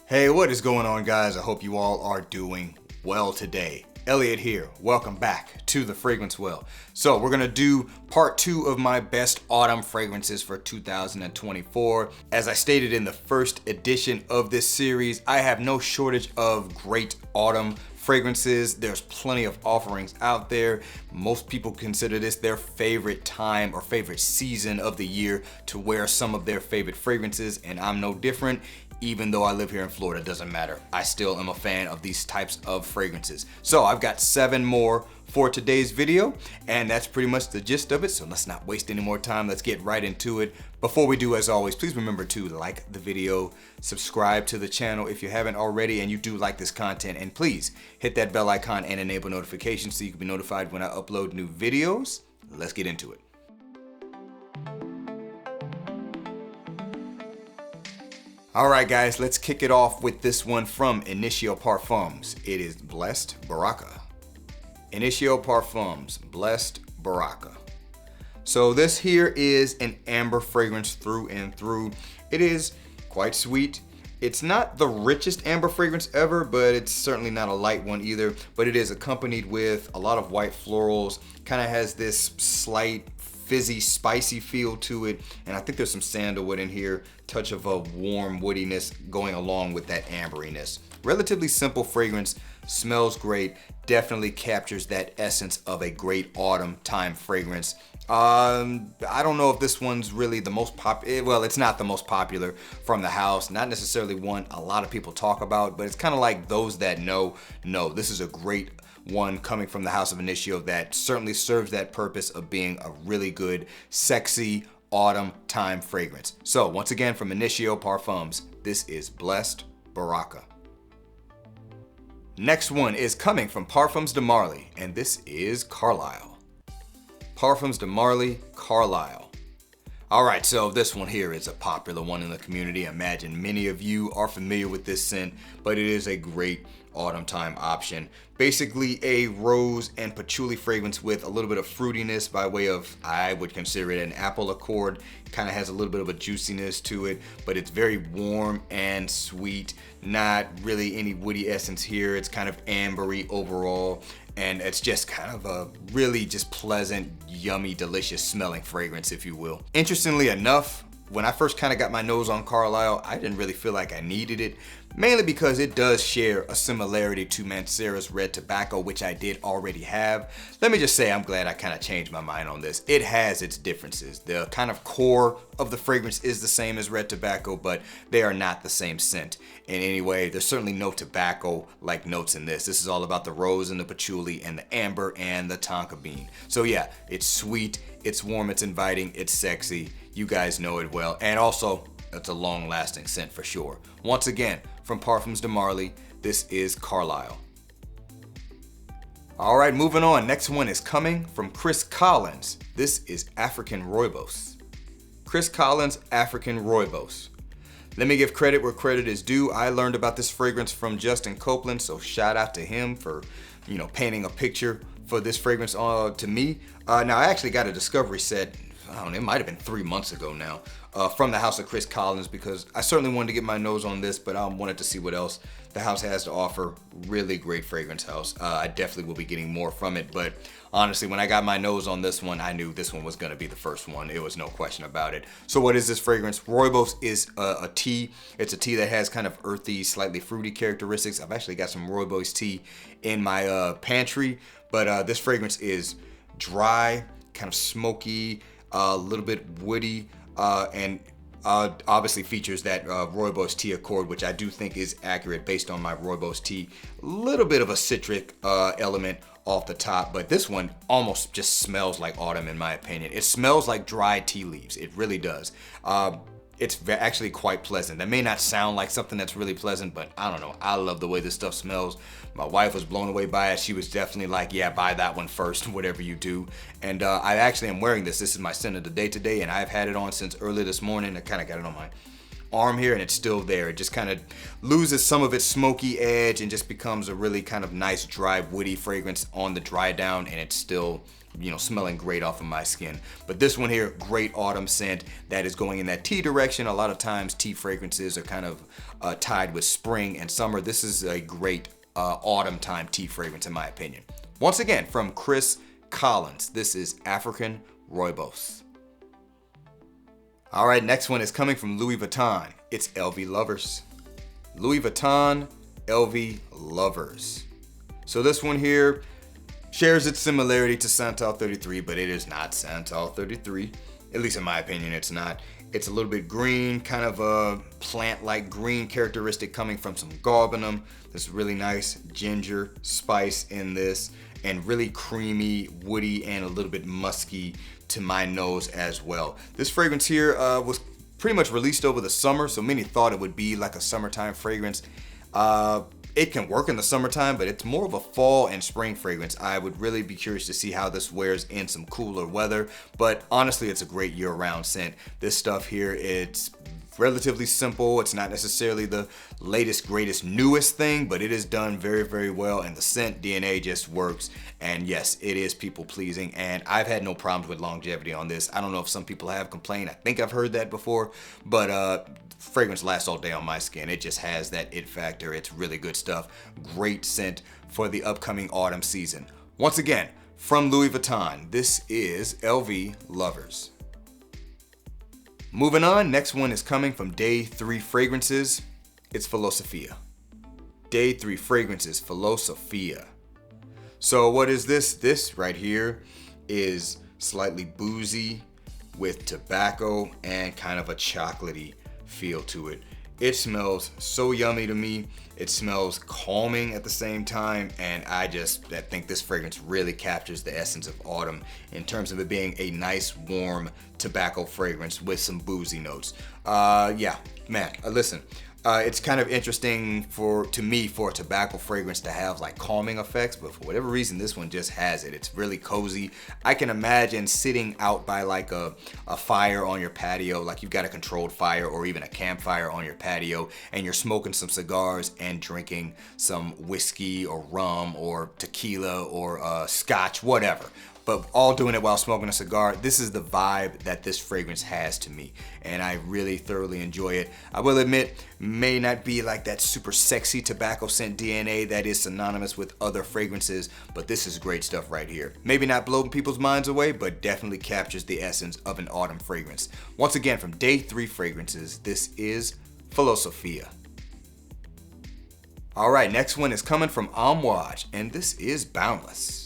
Hey, what is going on, guys? I hope you all are doing well today. Elliot here. Welcome back to The Fragrance Well. So we're gonna do part 2 of my best autumn fragrances for 2024. As I stated in the first edition of this series, I have no shortage of great autumn fragrances. There's plenty of offerings out there. Most people consider this their favorite time or favorite season of the year to wear some of their favorite fragrances, and I'm no different. Even though I live here in Florida, it doesn't matter. I still am a fan of these types of fragrances. So I've got 7 more for today's video, and that's pretty much the gist of it. So let's not waste any more time. Let's get right into it. Before we do, as always, please remember to like the video, subscribe to the channel if you haven't already and you do like this content, and please hit that bell icon and enable notifications so you can be notified when I upload new videos. Let's get into it. All right, guys, let's kick it off with this one from Initio Parfums. It is Blessed Baraka. Initio Parfums, Blessed Baraka. So this here is an amber fragrance through and through. It is quite sweet. It's not the richest amber fragrance ever, but it's certainly not a light one either. But it is accompanied with a lot of white florals. Kind of has this slight fizzy, spicy feel to it, and I think there's some sandalwood in here, touch of a warm woodiness going along with that amberiness. Relatively simple fragrance, smells great, definitely captures that essence of a great autumn time fragrance. I don't know if this one's really the most well, it's not the most popular from the house, not necessarily one a lot of people talk about, but it's kind of like those that know, this is a great one coming from the house of Initio that certainly serves that purpose of being a really good, sexy autumn time fragrance. So once again, from Initio Parfums, this is Blessed Baraka. Next one is coming from Parfums de Marly, and this is Carlisle. Parfums de Marly, Carlisle. All right, so this one here is a popular one in the community. I imagine many of you are familiar with this scent, but it is a great autumn time option. Basically a rose and patchouli fragrance with a little bit of fruitiness by way of, I would consider it an apple accord. Kind of has a little bit of a juiciness to it, but it's very warm and sweet. Not really any woody essence here. It's kind of ambery overall. And it's just kind of a really just pleasant, yummy, delicious smelling fragrance, if you will. Interestingly enough, when I first kind of got my nose on Carlisle, I didn't really feel like I needed it, mainly because it does share a similarity to Mancera's Red Tobacco, which I did already have. Let me just say I'm glad I kind of changed my mind on this. It has its differences. The kind of core of the fragrance is the same as Red Tobacco, but they are not the same scent in any way. There's certainly no tobacco-like notes in this. This is all about the rose and the patchouli and the amber and the tonka bean. So yeah, it's sweet, it's warm, it's inviting, it's sexy. You guys know it well. And also, it's a long-lasting scent for sure. Once again, from Parfums de Marly, this is Carlisle. All right, moving on. Next one is coming from Chris Collins. This is African Rooibos. Chris Collins, African Rooibos. Let me give credit where credit is due. I learned about this fragrance from Justin Copeland, so shout out to him for, painting a picture for this fragrance to me. Now, I actually got a discovery set, I don't know, it might have been 3 months ago now, from the house of Chris Collins, because I certainly wanted to get my nose on this, but I wanted to see what else the house has to offer. Really great fragrance house. I definitely will be getting more from it, but honestly, when I got my nose on this one, I knew this one was going to be the first one. It was no question about it. So what is this fragrance? Rooibos is a tea. It's a tea that has kind of earthy, slightly fruity characteristics. I've actually got some Rooibos tea in my pantry, but this fragrance is dry, kind of smoky, a little bit woody, and obviously features that Rooibos tea accord, which I do think is accurate based on my Rooibos tea. A little bit of a citric element off the top, but this one almost just smells like autumn in my opinion. It smells like dried tea leaves. It really does. It's actually quite pleasant. That may not sound like something that's really pleasant, but I don't know. I love the way this stuff smells. My wife was blown away by it. She was definitely like, yeah, buy that one first, whatever you do. And I actually am wearing this. This is my scent of the day today, and I've had it on since early this morning. I kind of got it on my arm here, and it's still there. It just kind of loses some of its smoky edge and just becomes a really kind of nice, dry, woody fragrance on the dry down, and it's still, smelling great off of my skin. But this one here, great autumn scent that is going in that tea direction. A lot of times tea fragrances are kind of tied with spring and summer. This is a great autumn time tea fragrance in my opinion. Once again, from Chris Collins, this is African Rooibos. All right, next one is coming from Louis Vuitton. It's LV Lovers. Louis Vuitton LV Lovers. So this one here shares its similarity to Santal 33, but it is not Santal 33. At least in my opinion, it's not. It's a little bit green, kind of a plant-like green characteristic coming from some galbanum. There's really nice ginger spice in this, and really creamy, woody, and a little bit musky to my nose as well. This fragrance here was pretty much released over the summer, so many thought it would be like a summertime fragrance. It can work in the summertime, but it's more of a fall and spring fragrance. I would really be curious to see how this wears in some cooler weather, but honestly, it's a great year-round scent. This stuff here, it's relatively simple. It's not necessarily the latest, greatest, newest thing, but it is done very, very well, and the scent DNA just works. And yes, it is people pleasing, and I've had no problems with longevity on this. I don't know if some people have complained. I think I've heard that before, but fragrance lasts all day on my skin. It just has that it factor. It's really good stuff. Great scent for the upcoming autumn season. Once again, from Louis Vuitton, this is LV Lovers. Moving on, next one is coming from Day 3 Fragrances. It's Filosofia. Day 3 Fragrances, Filosofia. So what is this? This right here is slightly boozy with tobacco and kind of a chocolatey feel to it. It smells so yummy to me. It smells calming at the same time, and I think this fragrance really captures the essence of autumn in terms of it being a nice warm tobacco fragrance with some boozy notes. Yeah, man, listen. It's kind of interesting to me for a tobacco fragrance to have like calming effects, but for whatever reason, this one just has it. It's really cozy. I can imagine sitting out by like a fire on your patio, like you've got a controlled fire or even a campfire on your patio, and you're smoking some cigars and drinking some whiskey or rum or tequila or scotch, whatever. But all doing it while smoking a cigar. This is the vibe that this fragrance has to me, and I really thoroughly enjoy it. I will admit, may not be like that super sexy tobacco scent DNA that is synonymous with other fragrances, but this is great stuff right here. Maybe not blowing people's minds away, but definitely captures the essence of an autumn fragrance. Once again, from Day 3 Fragrances, this is Filosofia. All right, next one is coming from Amouage, and this is Boundless.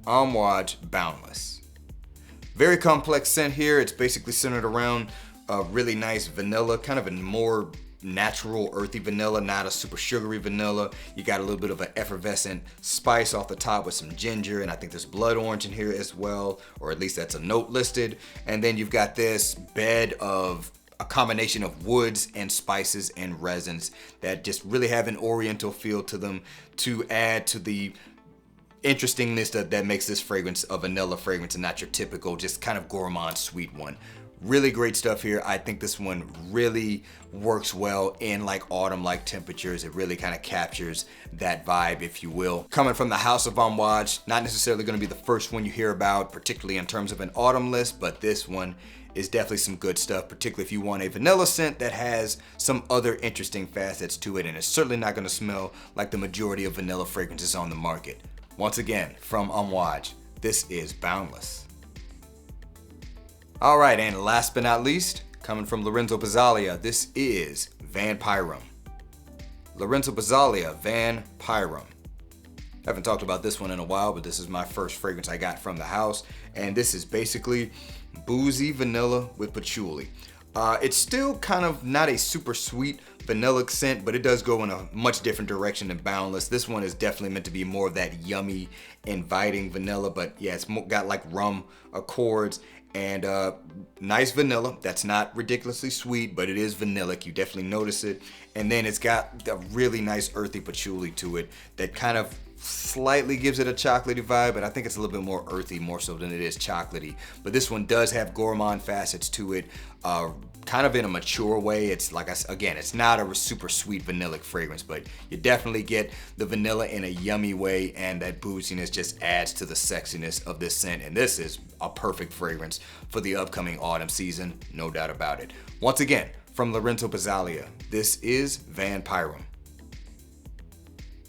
Amouage Boundless. Very complex scent here. It's basically centered around a really nice vanilla, kind of a more natural earthy vanilla, not a super sugary vanilla. You got a little bit of an effervescent spice off the top with some ginger, and I think there's blood orange in here as well, or at least that's a note listed. And then you've got this bed of a combination of woods and spices and resins that just really have an oriental feel to them to add to the interestingness that makes this fragrance a vanilla fragrance and not your typical just kind of gourmand sweet one. Really great stuff here. I think this one really works well in like autumn-like temperatures. It really kind of captures that vibe, if you will. Coming from the house of Amouage, not necessarily going to be the first one you hear about, particularly in terms of an autumn list, but this one is definitely some good stuff, particularly if you want a vanilla scent that has some other interesting facets to it, and it's certainly not going to smell like the majority of vanilla fragrances on the market. Once again, from Amouage, this is Boundless. All right, and last but not least, coming from Lorenzo Bosaglia, this is Van Py Rhum. Lorenzo Bosaglia, Van Py Rhum. Haven't talked about this one in a while, but this is my first fragrance I got from the house, and this is basically boozy vanilla with patchouli. It's still kind of not a super sweet vanilla scent, but it does go in a much different direction than Boundless. This one is definitely meant to be more of that yummy, inviting vanilla, but yeah, it's got like rum accords and nice vanilla. That's not ridiculously sweet, but it is vanillic. You definitely notice it. And then it's got a really nice earthy patchouli to it that kind of slightly gives it a chocolatey vibe, but I think it's a little bit more earthy more so than it is chocolatey. But this one does have gourmand facets to it. kind of in a mature way. It's like, again, it's not a super sweet vanillic fragrance, but you definitely get the vanilla in a yummy way, and that booziness just adds to the sexiness of this scent. And this is a perfect fragrance for the upcoming autumn season, no doubt about it. Once again, from Lorenzo Bazzalia, this is Van Py Rhum.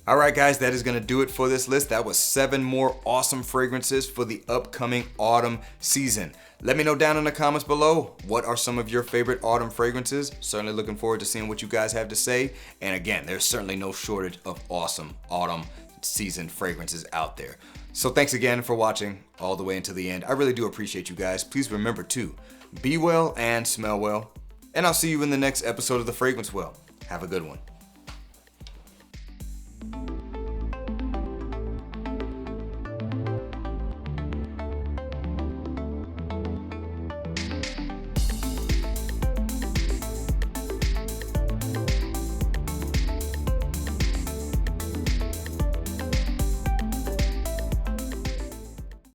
All right, guys, that is going to do it for this list. That was 7 more awesome fragrances for the upcoming autumn season. Let me know down in the comments below, what are some of your favorite autumn fragrances? Certainly looking forward to seeing what you guys have to say. And again, there's certainly no shortage of awesome autumn season fragrances out there. So thanks again for watching all the way until the end. I really do appreciate you guys. Please remember to be well and smell well. And I'll see you in the next episode of The Fragrance Well. Have a good one.